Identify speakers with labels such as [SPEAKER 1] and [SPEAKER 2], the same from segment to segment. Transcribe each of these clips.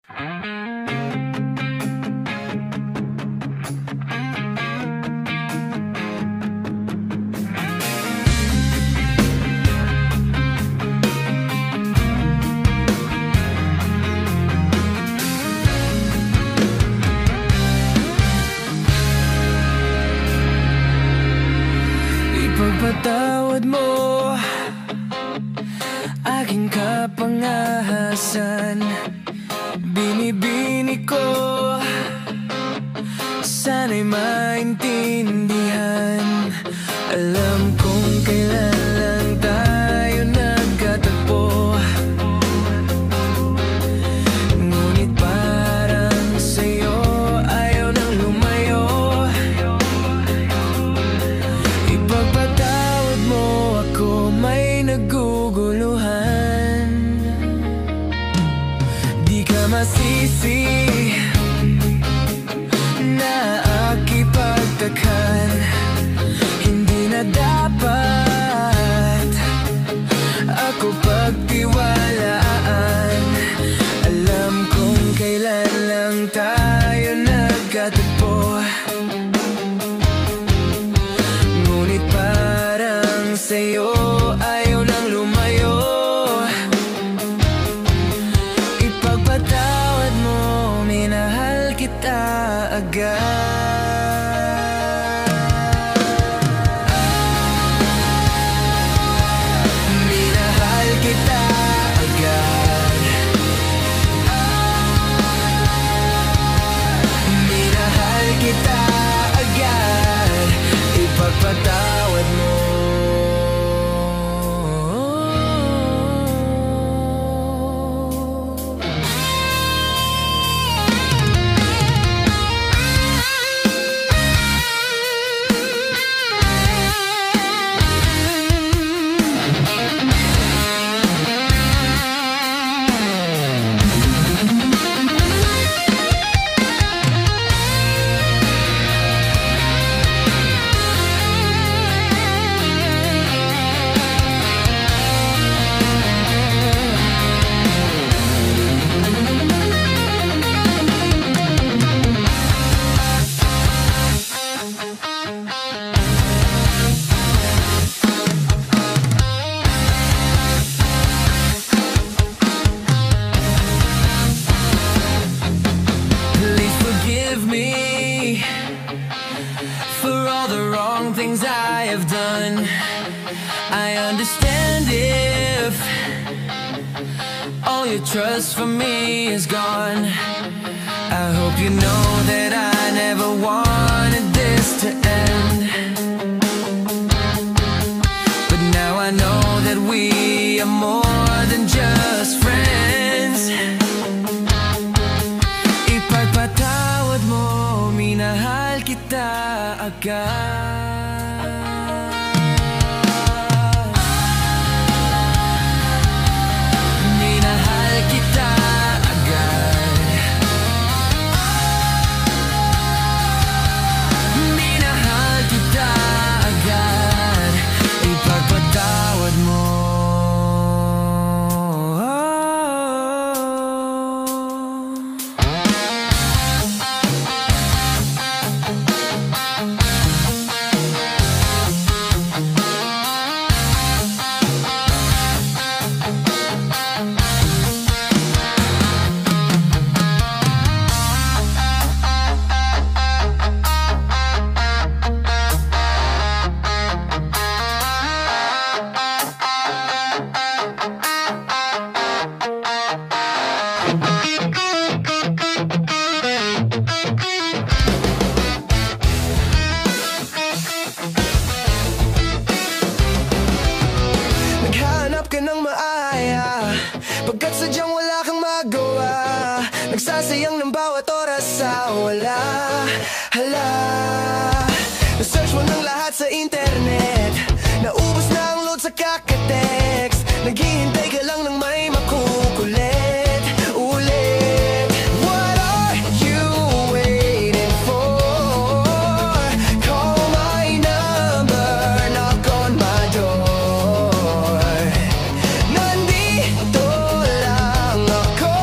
[SPEAKER 1] Ipagpatawad mo aking kapangahasan. Binibini ko, sana'y maintindihan. Alam kong kailan lang tayo nagkatagpo, ngunit parang sa'yo ayaw nang lumayo. Ipagpatawad mo ako, may naguguluhan. Di ka masisi na akipagtakhan. Hindi na dapat ako pagtiwalaan. Alam kong kailan lang tayo nagkatagpo, ngunit parang sa'yo ayaw nang lumayo. Ipagpatawad mo, minahal kita agad. Minahal kita agad. Minahal kita agad. Ipagpatawad mo. Things I have done, I understand if all your trust for me is gone. I hope you know that I never wanted this to end, but now I know that we are more than just friends. Ipagpatawad mo, minahal kita agad. Pagkat sadyang wala kang magawa, nagsasayang ng bawat oras sa wala. Hala, na-search mo ng lahat sa internet, naubos na ang load sa kaka-text, naghihintay ka lang ng may makukulit ulit. What are you waiting for? Call my number, knock on my door. Nandito lang ako,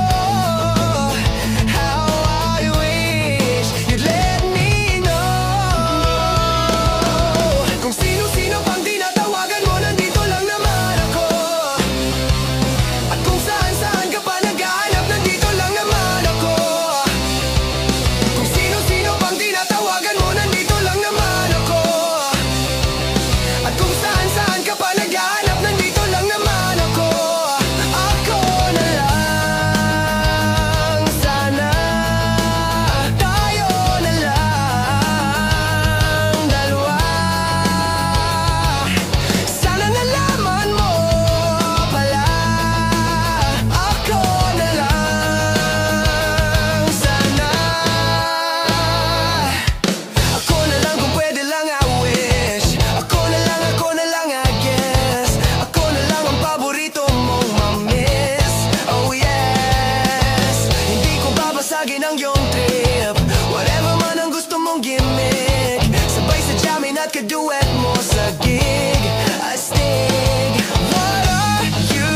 [SPEAKER 1] ng iyong trip. Whatever man ang gusto mong gimmick, sabay sa jamin at kaduet mo sa gig. Astig, what are you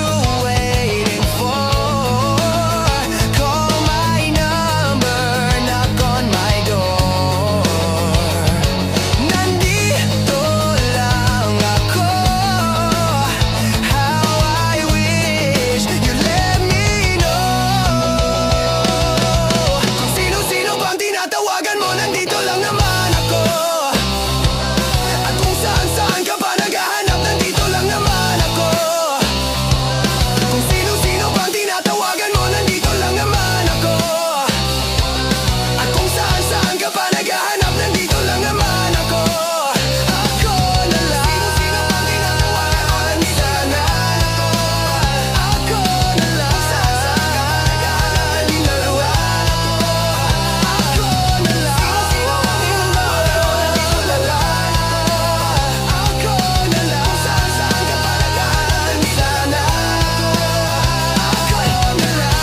[SPEAKER 1] waiting for? Call my number, knock on my door. Nandito lang ako. How I wish you let me know. Kung sino-sino bang tinatawagan mo, nandito lang naman ako. At kung saan-saan ka pa naghahanap, nandito lang naman ako. Kung sino-sino bang tinatawagan mo, nandito lang naman ako. At kung saan-saan ka pa naghahanap, nandito lang naman ako. Ako na lang. Sino-sino bang tinatawagan mo, nandito lang naman ako. Ako na lang. Kung saan-saan ka pa naghahanap, nandito lang naman ako. Ako na lang. Sino-sino bang tinatawagan mo, nandito lang naman ako. Ako na lang. Kung saan-saan ka pa naghahanap, nandito lang naman ako. Ako na lang.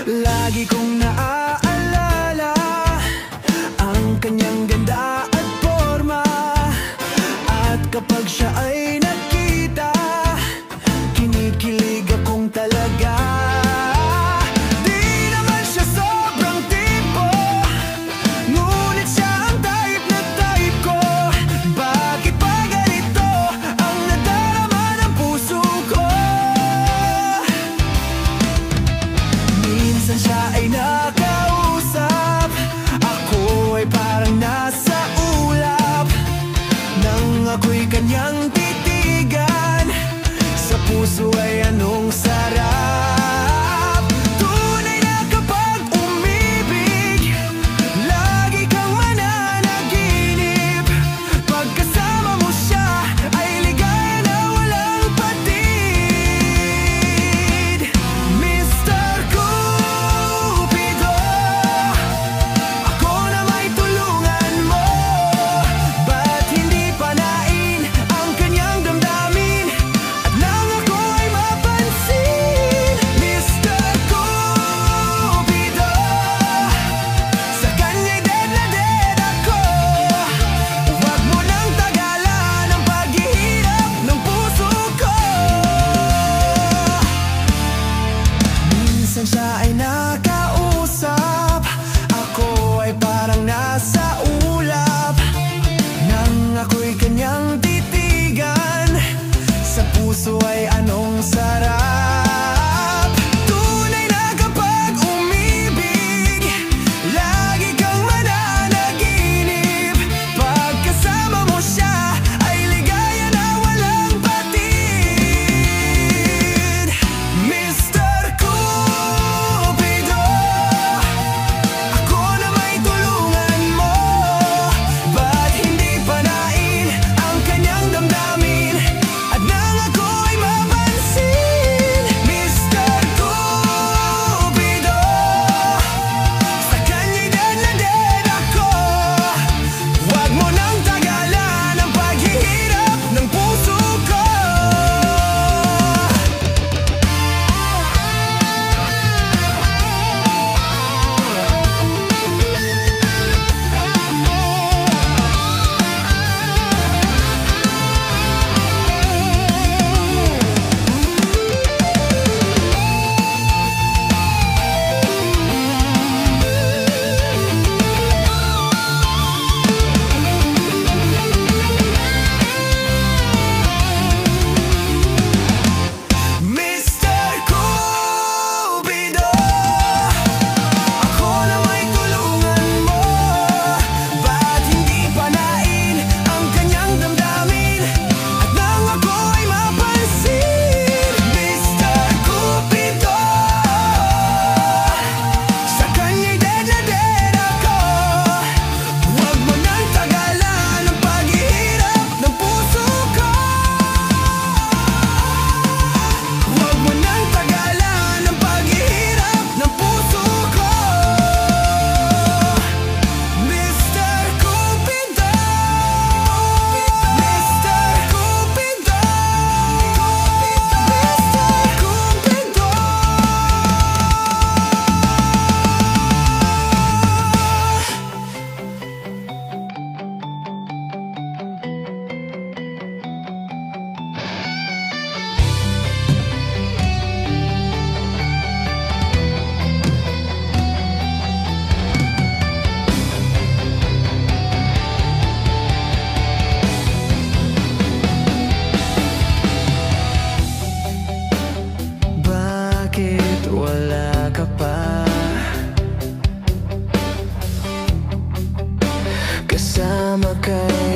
[SPEAKER 1] Lagi kong naaalala ang kanyang ganda at forma. At kapag siya ay nakita, kinikilig akong talaga. Di naman siya sobrang tipo, ngunit siya ang type na type ko. Bakit ba ganito ang nadarama ng puso ko? Minsan siya ay nakausap, ako ay parang nasa ulap. Nang ako'y kanyang titig,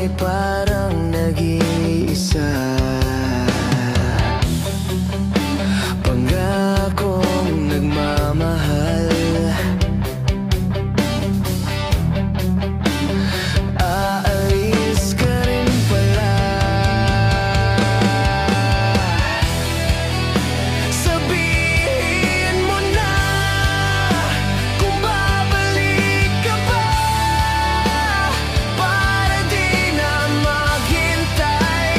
[SPEAKER 1] ay parang nag-iisa. Pangakong nagmamahal, aalis ka rin pala. Sabihin mo na kung babalik ka ba, para di na maghintay.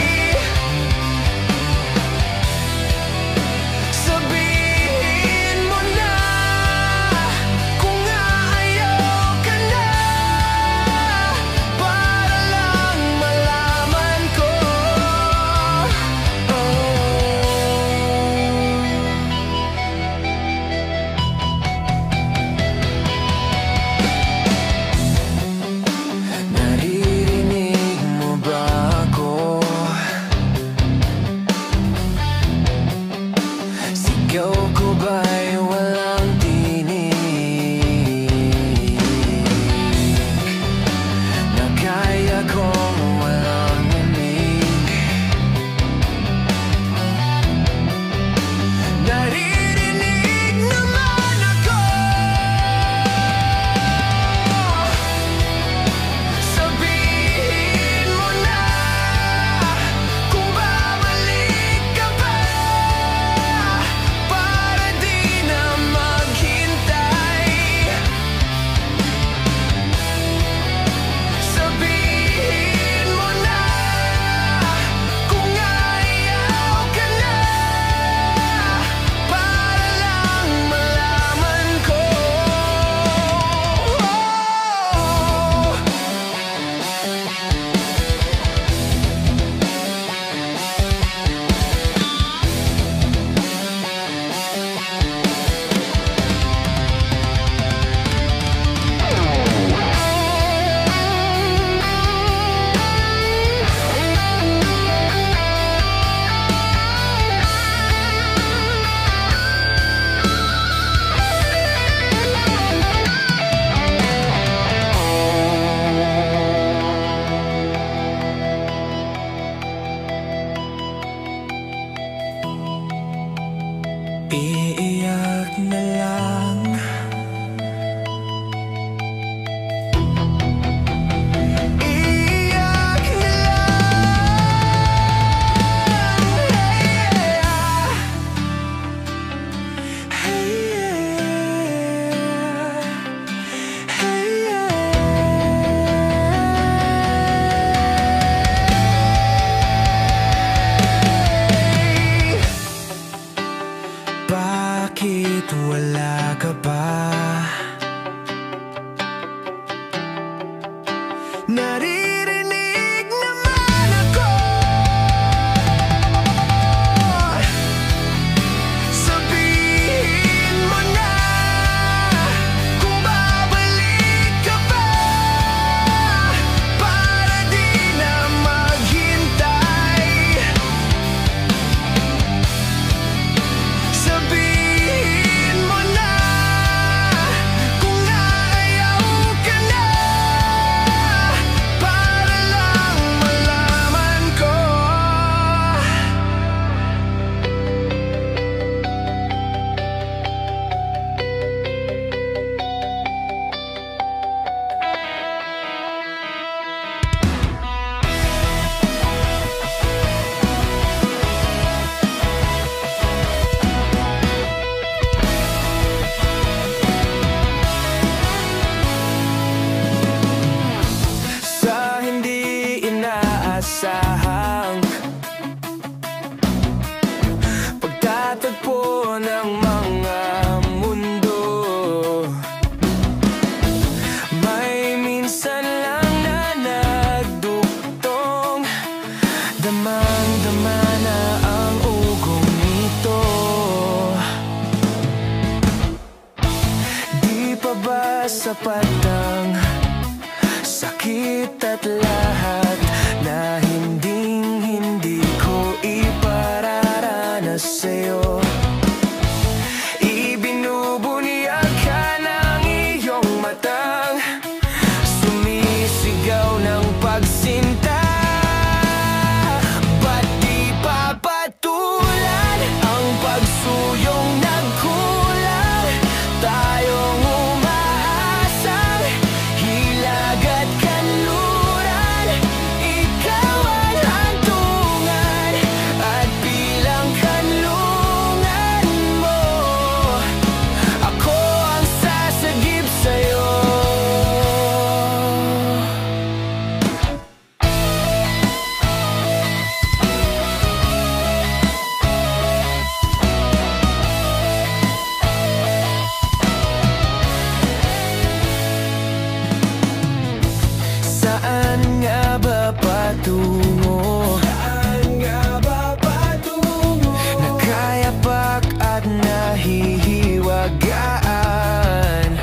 [SPEAKER 1] patungo? Saan nga ba patungo? Nakayapak at nahihiwagaan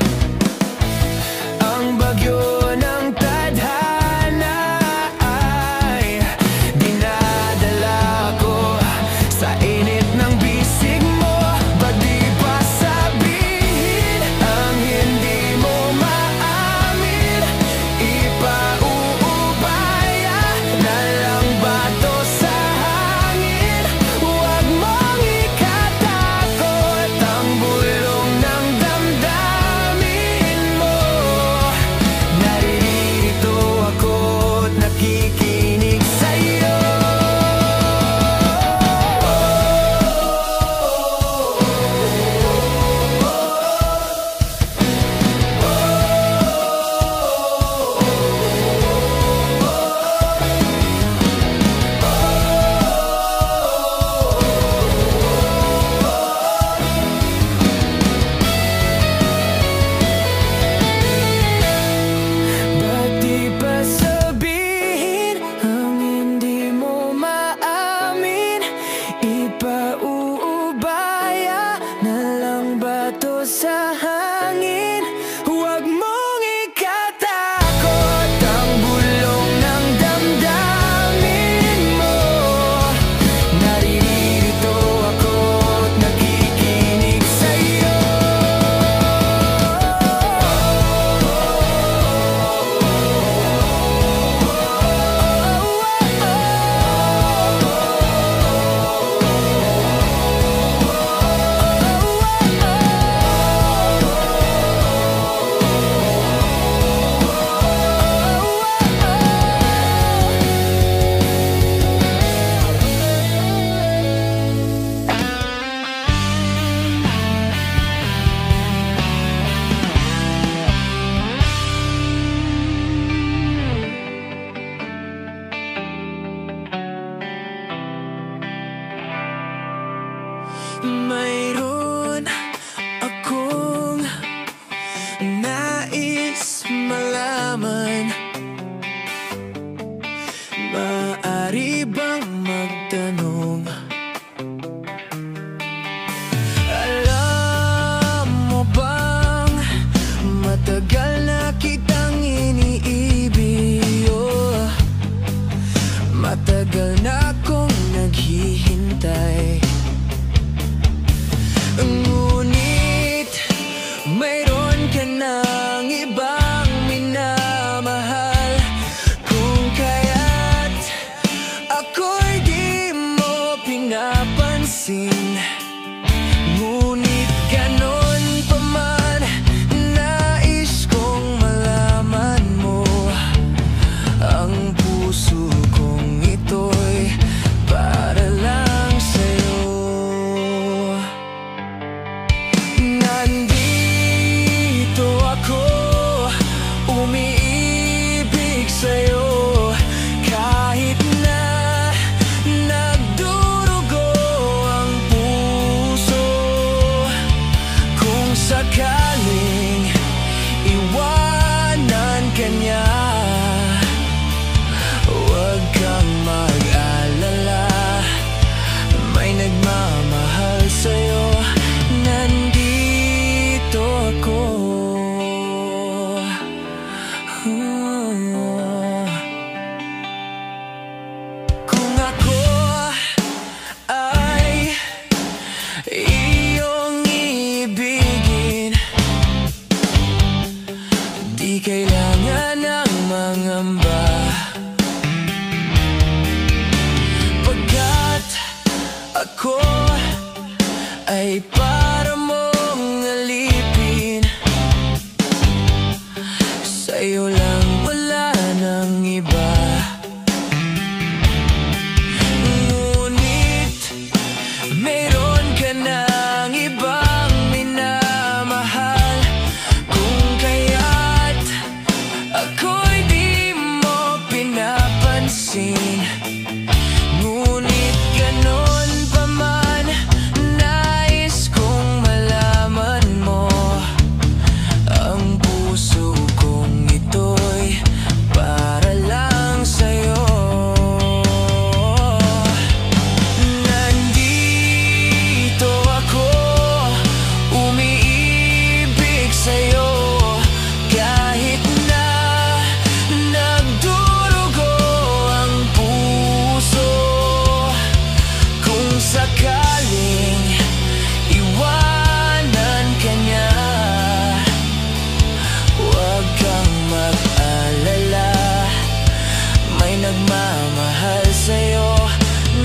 [SPEAKER 1] ang bagyo ng tadhana ay dinadala ko sa init ng bisig mo. Ba't di pa sabihin ang hindi mo maamin? Ipauubaya na lang ba to sa hangin? Huwag mong ikatakot ang bulong ng damdamin mo. Naririto ako't nakikinig sa'yo. Ba't di pa sabihin ang hindi mo maamin? Ipauubaya na lang ba to sa hangin? Huwag mong ikatakot ang bulong ng damdamin mo. Naririto ako't nakikinig sa'yo. Mayroon akong nais malaman. Maaari bang magtanong? Alam mo bang matagal na kitang iniibig? Oh, matagal na akong naghihintay. Ngunit mayroon ka ng ibang minamahal. Kung kaya't ako'y di mo pinapansin. Ngunit ganon pa man, nais kong malaman mo. Ang puso kong ito'y para lang sa'yo. Nandito ako, umiibig sa'yo. Kahit na nagdurugo ang puso. Kung sakaling iwanan ka niya, huwag kang mag-alala. May nagmamahal sa'yo. Nandito ako. Kung ako ay iyong ibigin, di kailangan ng mangamba. Pagkat ako ay para mong alipin. Sa'yo lang, wala nang iba. Ngunit meron ka ng ibang minamahal. Kung kaya't ako'y di mo pinapansin. Ngunit ganon pa man, nais kong malaman mo. Ang puso kong ito'y para lang sa'yo. nagmamahal sa'yo,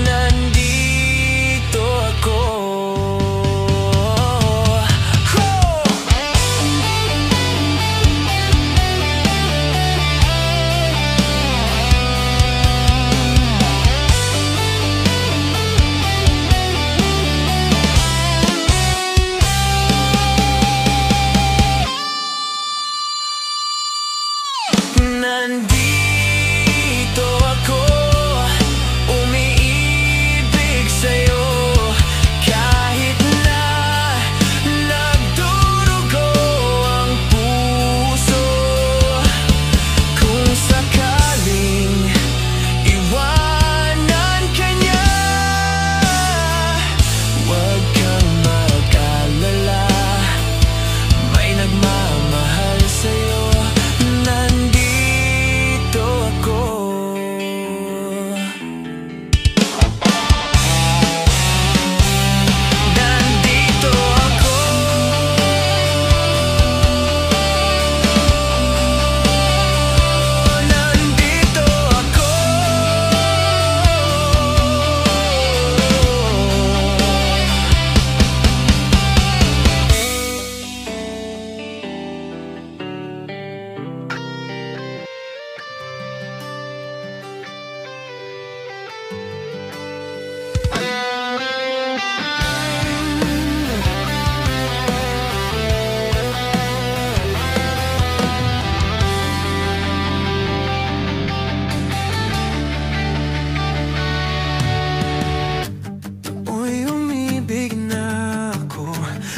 [SPEAKER 1] nandito ako. Nandito ako, umiibig sa'yo, kahit na nagdurugo ang puso. Kung sakaling iwanan ka niya, huwag kang mag-alala, may nagmamahal sa'yo.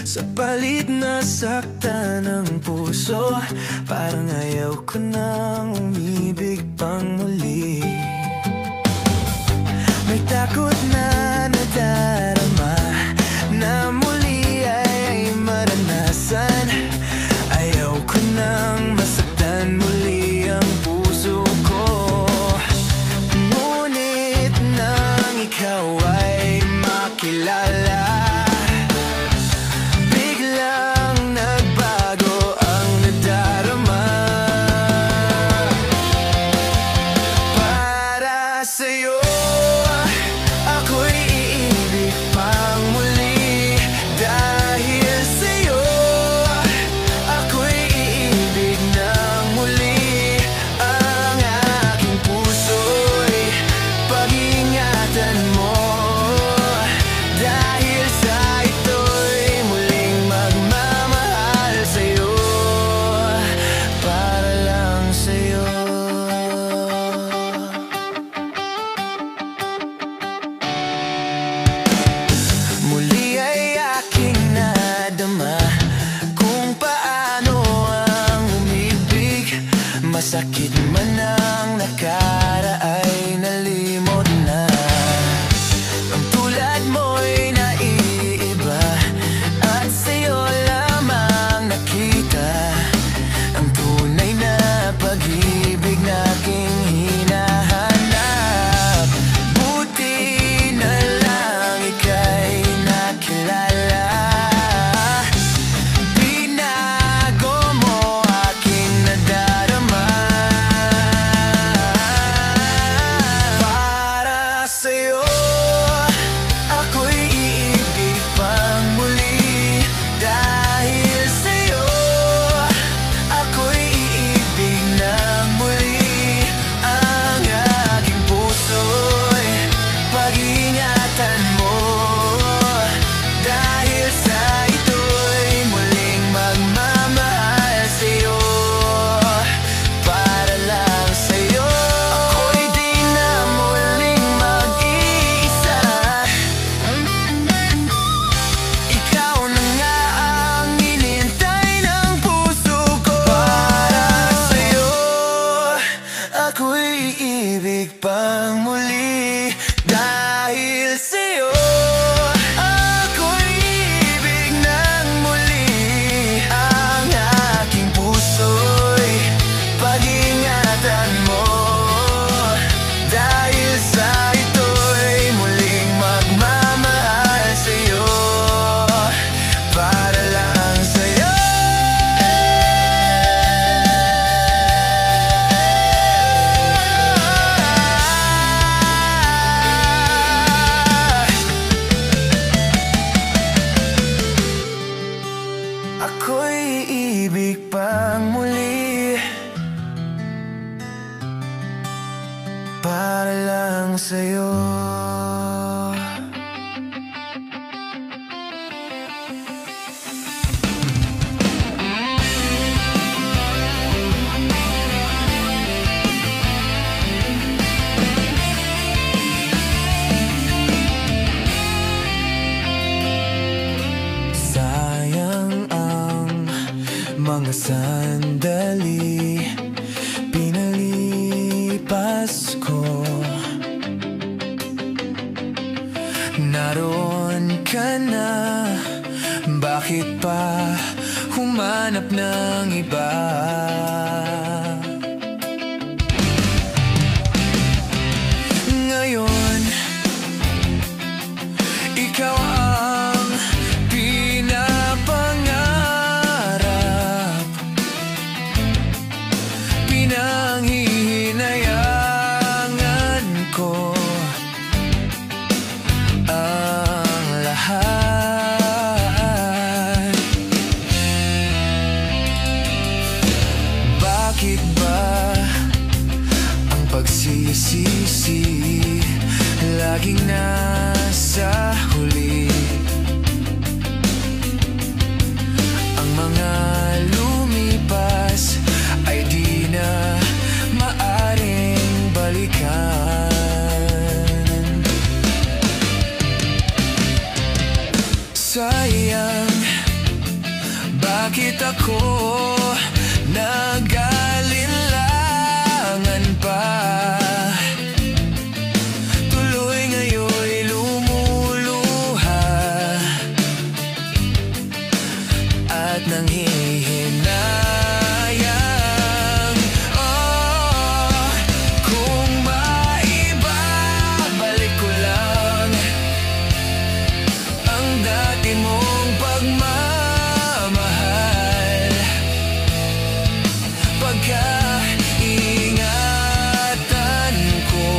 [SPEAKER 1] Sa palit na sakta ng puso, parang ayaw ko nang umibig pang muli. May takot na nadarama na muli ay maranasan. Ayaw ko nang masaktan muli ang puso ko. Ngunit nang ikaw ay makilala, sa'yo ako'y iibig pang muli. Dahil sa'yo ako'y iibig ng muli. Ang aking puso'y pag-ingatan mo, dahil sa ito'y muling magmamahal sa'yo, para lang sa'yo. Muli ay aking nadama kung paano ang umibig. Masakit man ang nakaraay, nalimot na. Ang tulad mo'y naiiba, at sa'yo lamang nakita ang tunay na pag-ibig na aking hinahanap. Buti na lang ika'y nakilala, binago mo aking nadarama. Para sa'yo ako'y iibig pang muli. Dahil sa'yo ako'y iibig ng muli. Ang aking puso'y pag-ingatan mo, dahil sa ito'y muling magmamahal sa'yo, para lang sa'yo. Ako'y di na muling mag-iisa, ikaw na nga ang inintay ng puso ko. Para sa'yo ako'y iibig pang muli. Dahil sa'yo ako'y iibig ng muli. Ang aking puso'y pag-ingatan mo, dahil sa ito'y muling magmamahal sa'yo, para lang sa'yo. lang sa'yo. Sayang ang mga sandali pinalipas ko. Naroon ka na, bakit pa humanap ng iba? Ngayon, ikaw ang pinapangarap, pinanghihinayangan ko ang lahat. Bakit ba ang pagsisisi laging nasa huli? Ang mga lumipas ay di na maaring balikan. Sayang, bakit ako nag-alinlangan pa? Tuloy ngayon'y lumuluha at nanghihinayang. Oh, kung maibabalik ko lang ang dati mong pagmamahal, pagkaingatan ko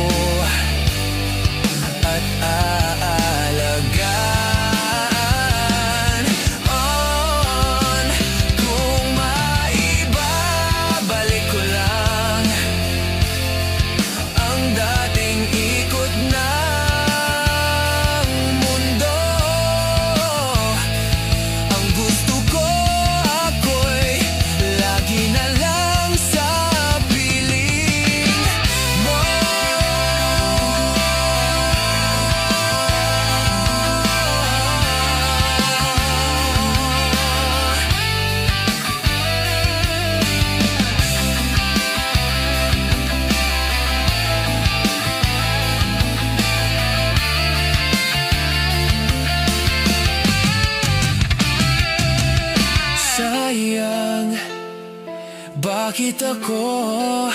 [SPEAKER 1] at aalagaan. On, kung maibabalik ko lang ang dating ikot ng mundo, ang gusto ko ako'y lagi na lang sa piling mo. Sayang, bakit ako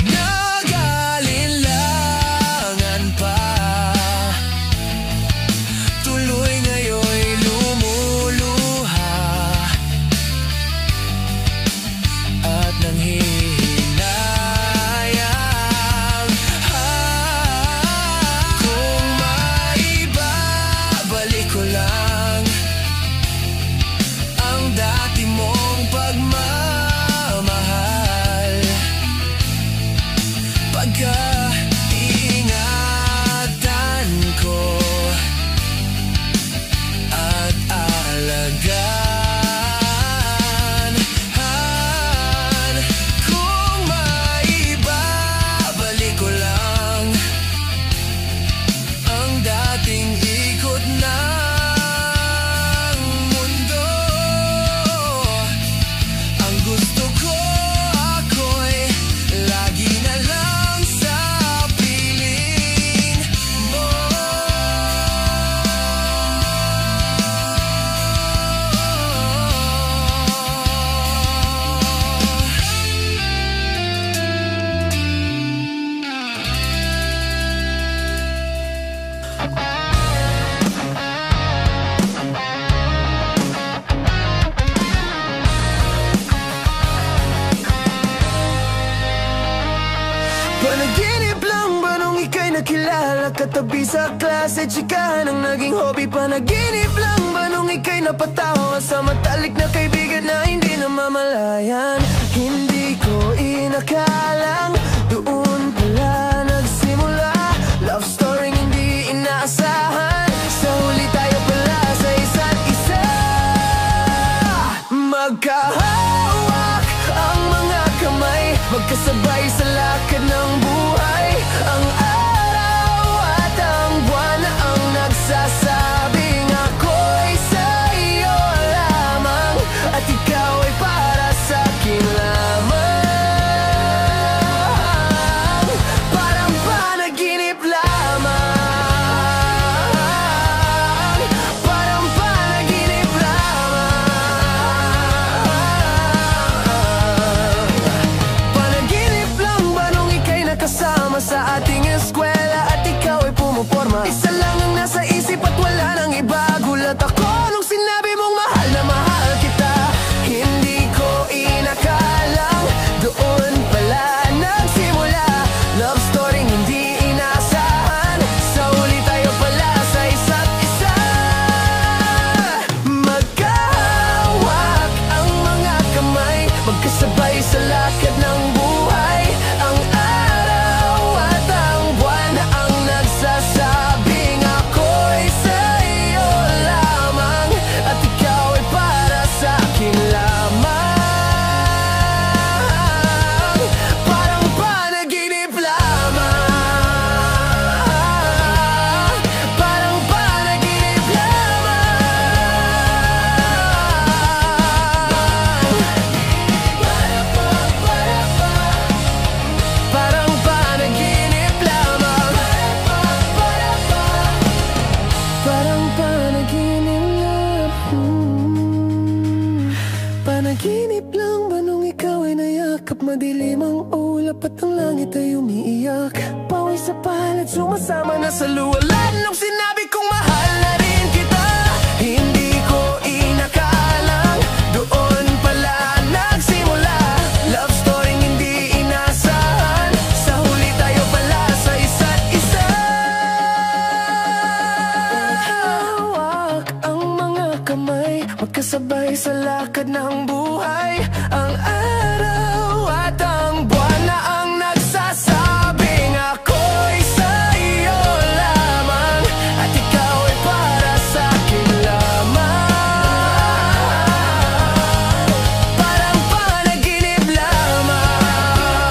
[SPEAKER 1] nag-alinlangan pa? Tuloy ngayon'y lumuluha at nanghihinayang. Kung maibabalik ko lang ang dati mong pagmamahal, pagkaingatan ko at aalagaan. Kung maibabalik ko lang ang dating ikot ng mundo, ang gusto ko ako'y lagi na lang sa piling mo. Panaginip lang ba nung ika'y nakilala? Katabi sa klase, chikahan ang naging hobby. Panaginip lang ba nung ika'y napatawa sa matalik na kaibigan na hindi namamalayan? Hindi ko inakalang doon pala nagsimula love at sumasama na sa luwala. Nung sinabi kong mahal na rin kita, hindi ko inakalang doon pala nagsimula. Love story hindi inasahan, sa huli tayo pala sa isa't isa. Hawak ang mga kamay, magkasabay sa lakad ng buhay. Ang araw at ang buwan na ang nagsasabing ako'y sa iyo lamang, at ikaw ay para sa akin lamang. Parang panaginip lamang,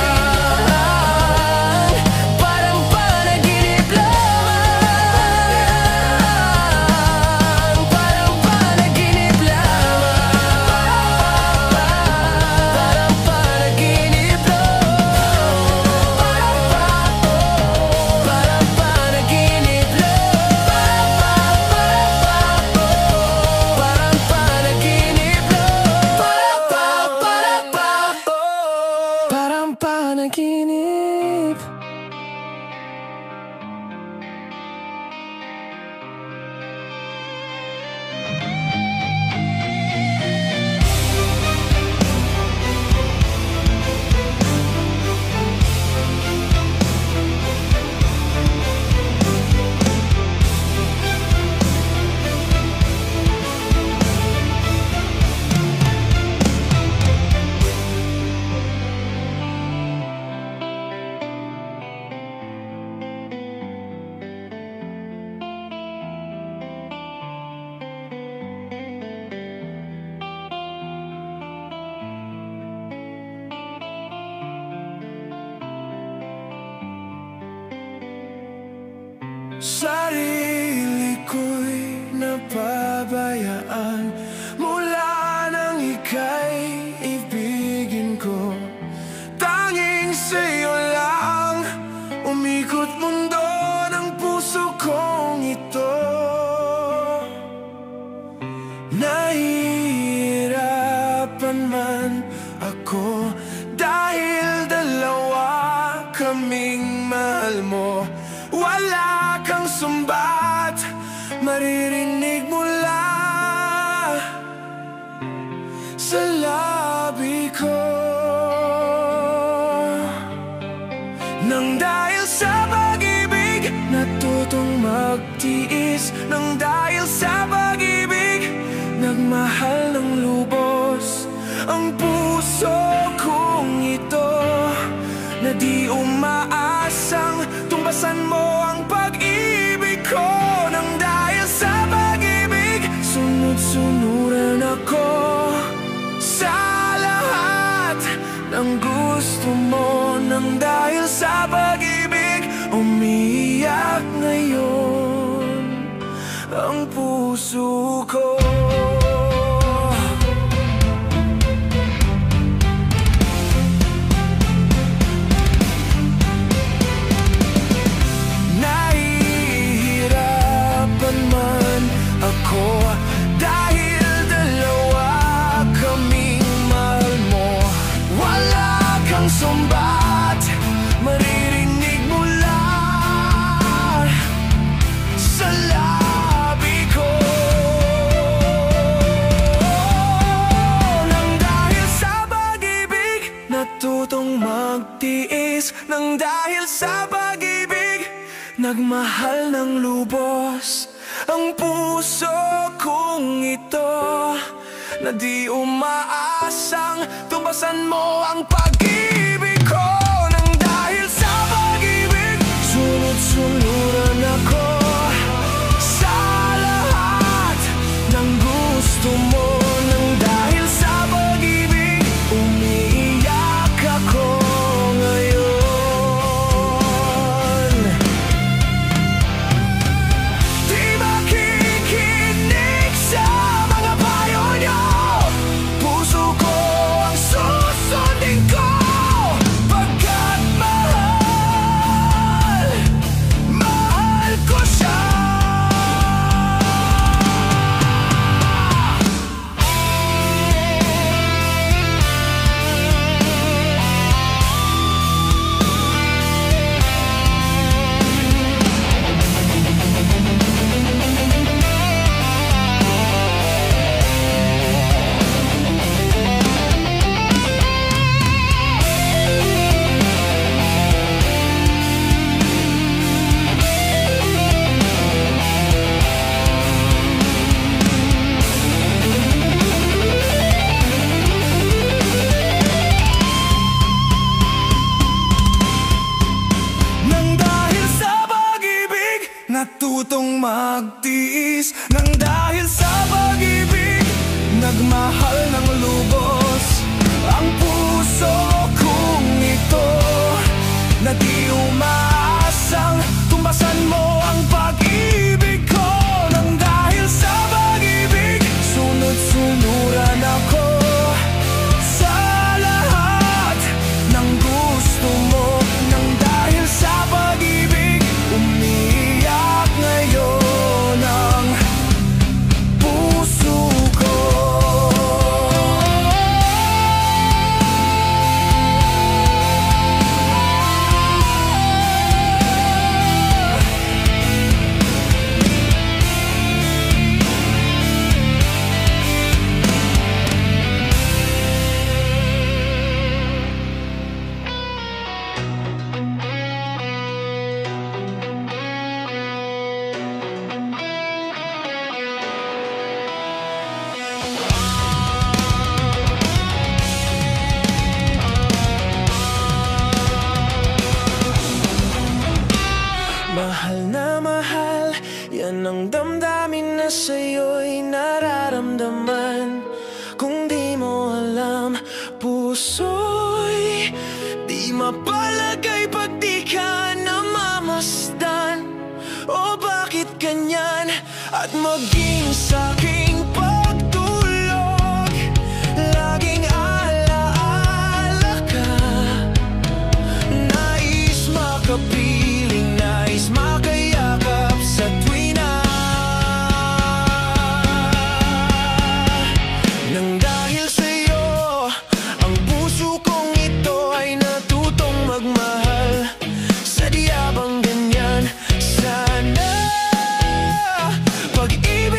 [SPEAKER 1] parang panaginip lamang, parang panaginip lamang, parang panaginip parang panaginip parang panaginip parang panaginip. Sarili ko'y napabayaan mula nang ika'y ibigin ko. Tanging sa'yo lang umikot mundo ng puso kong ito. Nahihirapan man ako dahil dalawa kaming mahal mo. Wala kang sumbat, maririnig mula sa labi ko. Nang dahil sa pag-ibig, natutong magtiis. Nang dahil sa pag-ibig, nagmahal ng lubos ang puso kong ito, na di umaasang tumbasan mo ang pag-ibig ko. Nang dahil sa pag-ibig, sunod-sunuran ako sa lahat ng gusto mo. Nang dahil sa pag-ibig, umiiyak ngayon ang puso ko. Dahil dalawa kaming mahal mo. Wala kang sumbat, maririnig mula sa labi ko. Nang dahil sa pag-ibig, natutong magtiis. Nang dahil sa pag-ibig, nagmahal ng lubos ang puso kong ito, na di umaasang tumbasan mo ang pag-ibig ko. Nang dahil sa pag-ibig, sunod-sunuran ako sa lahat ng gusto mo. Nang dahil sa pag-ibig, umiiyak ako ngayon. Di makikinig sa mga payo niyo, puso ko ang susundin ko. natutong magtiis nang dahil sa pag-ibig, nagmahal ng lubos ang puso kong ito, na di umaasang tumbasan mo ang pag-ibig ko. Nang dahil sa pag-ibig, sunod-sunuran ako sa lahat ng gusto mo. Nang dahil sa pag-ibig, umiiyak ngayon ang puso ko. Mahal na mahal, yan ang damdamin na sa'yo'y nararamdaman. Kung di mo alam, puso'y di mapalagay pag di ka namamasdan. O bakit ganyan? At maging sa'king pagtulog, laging alaala ka. Nais makapiling, nais makayakap sa tuwi na. Nang dahil sa'yo, ang puso kong ito ay natutong magmahal. Sadya bang ganyan? Sana pag-ibig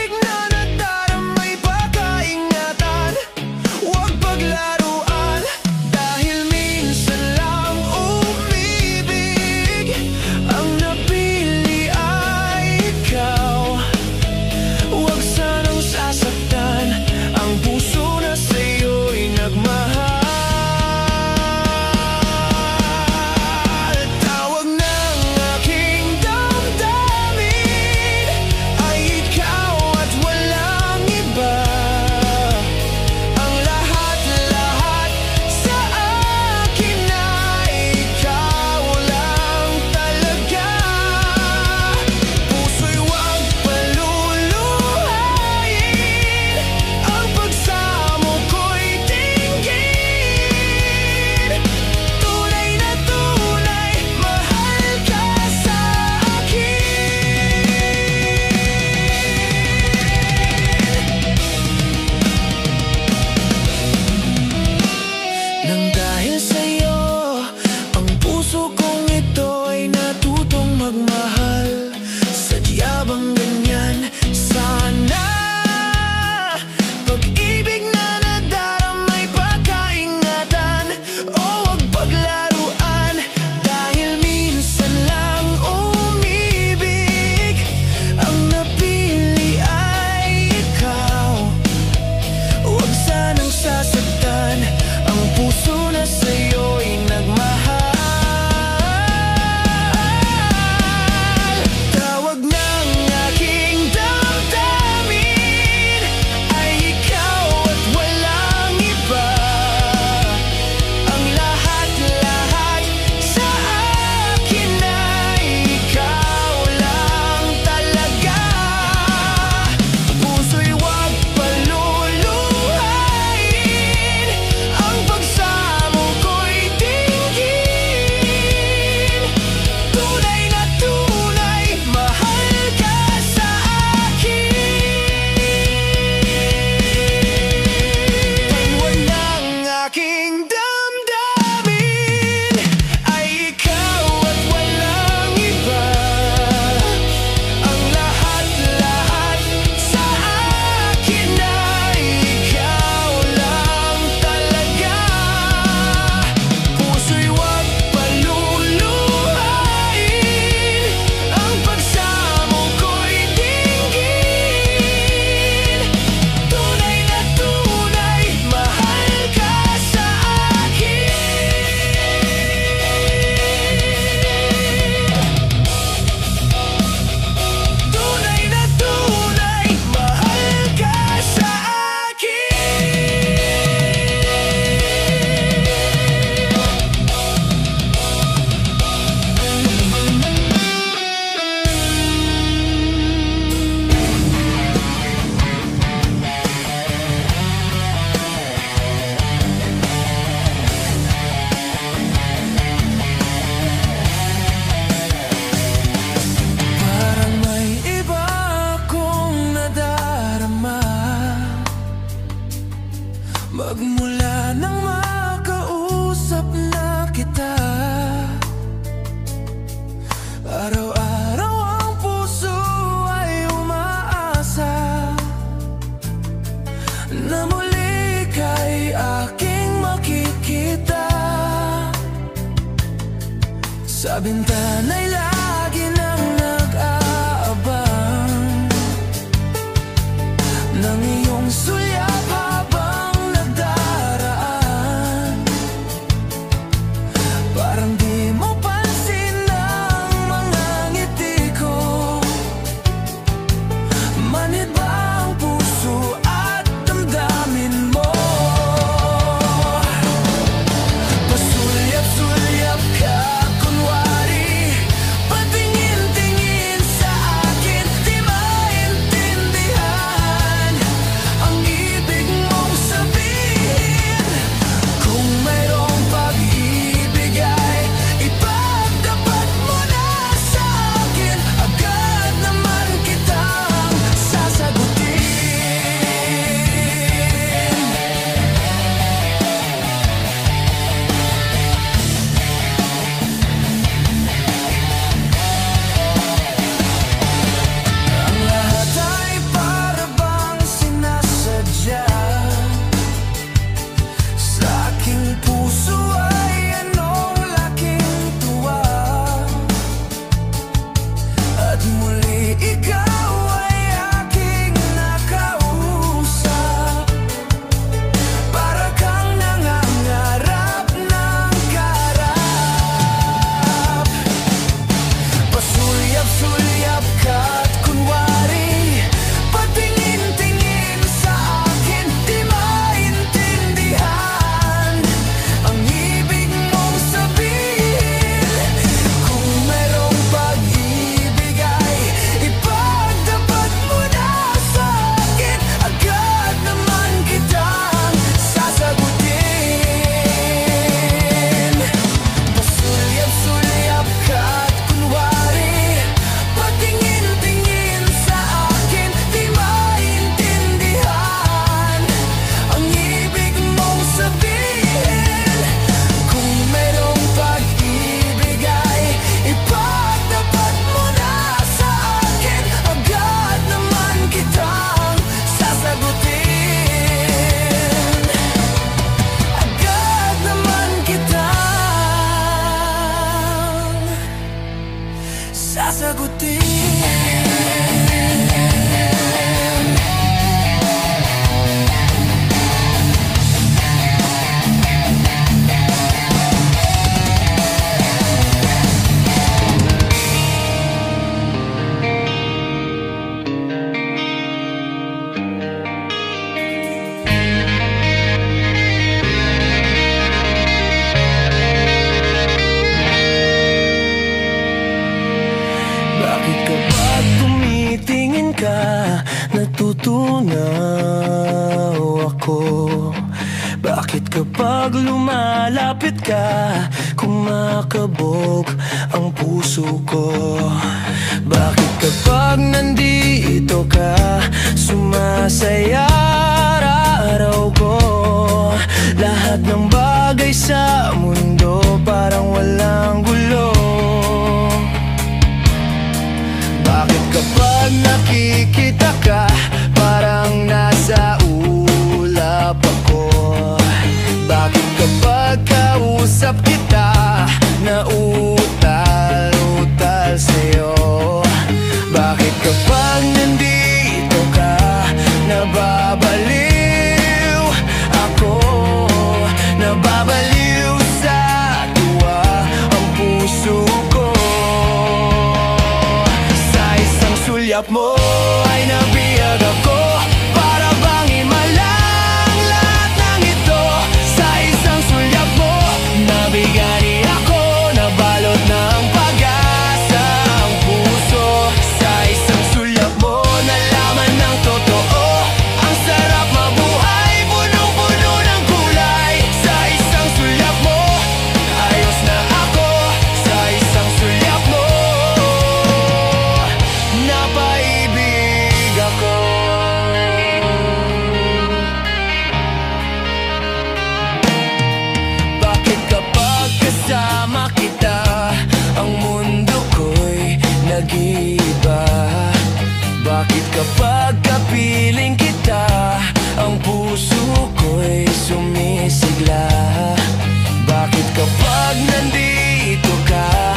[SPEAKER 1] bintana'y lagi nang nag-aabang ng iyong sulyap habang nagdaraan. Parang di mo pansin ang mga ngiti ko. Manhid ba ang puso at damdamin mo? Pasulyap-sulyap ka, kunwari patingin-tingin sa akin. Di maintindihan ang ibig mong sabihin. Kung mayroong pag-ibig ay ipagtapat mo na sa akin. Agad naman kitang sasagutin. Ang lahat ay para bang sinasadya. Sa aking puso ay anong laking tuwa. At muli ikaw ay aking nakausap. Para kang nangangarap ng karap. Pasulyap-sulyap ka at kunwari patingin-tingin sa akin. Di maintindihan ang ibig mong sabihin. Kung mayroong pag-ibig ay ipagtapat mo na sa akin. Agad naman kitang sasagutin. Pasulyap-sulyap ka at kunwari patingin-tingin sa akin. Di maintindihan ang ibig mong sabihin. Kung mayroong pag-ibig ay ipagtapat mo na sa akin. Agad naman kitang sasagutin. Agad naman kitang sasagutin. Bakit kapag tumitingin ka, natutunaw ako? Bakit kapag lumalapit ka, kumakabog ang puso ko? Bakit kapag nandito ka, sumasaya araw ko? Lahat ng bagay sa mundo parang walang gulo. Bakit kapag nakikita ka, parang nasa ulap ako? Bakit kapag kausap kita, nautal-utal sa'yo? Bakit kapag nandito ka, nababaliw ako? Nababaliw sa tuwa ang puso ko. Sa isang sulyap mo ay nabiyag ako. Para bang imalang lahat ng ito. Sa isang sulyap mo, nabigani ako. Nabalot ng pag-asa ang puso. Sa isang sulyap mo, nalaman ng totoo. Ang sarap mabuhay, punong-puno ng kulay. Sa isang sulyap mo, ayos na ako. Sa isang sulyap mo, napaibig ako. Bakit kapag kasama kita, ang mundo ko'y nag-iiba? Bakit kapag kapiling kita, ang puso ko'y sumisigla? Bakit kapag nandito ka,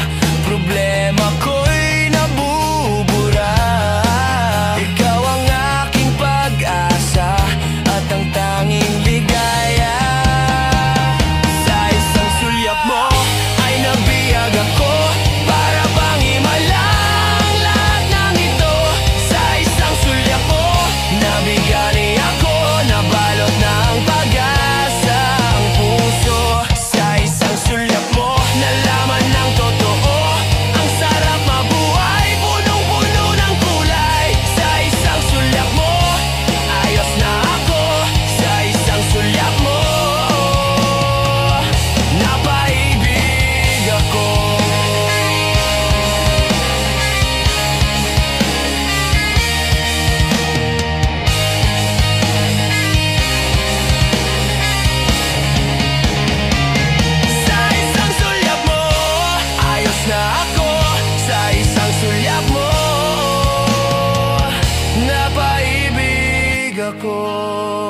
[SPEAKER 1] ako.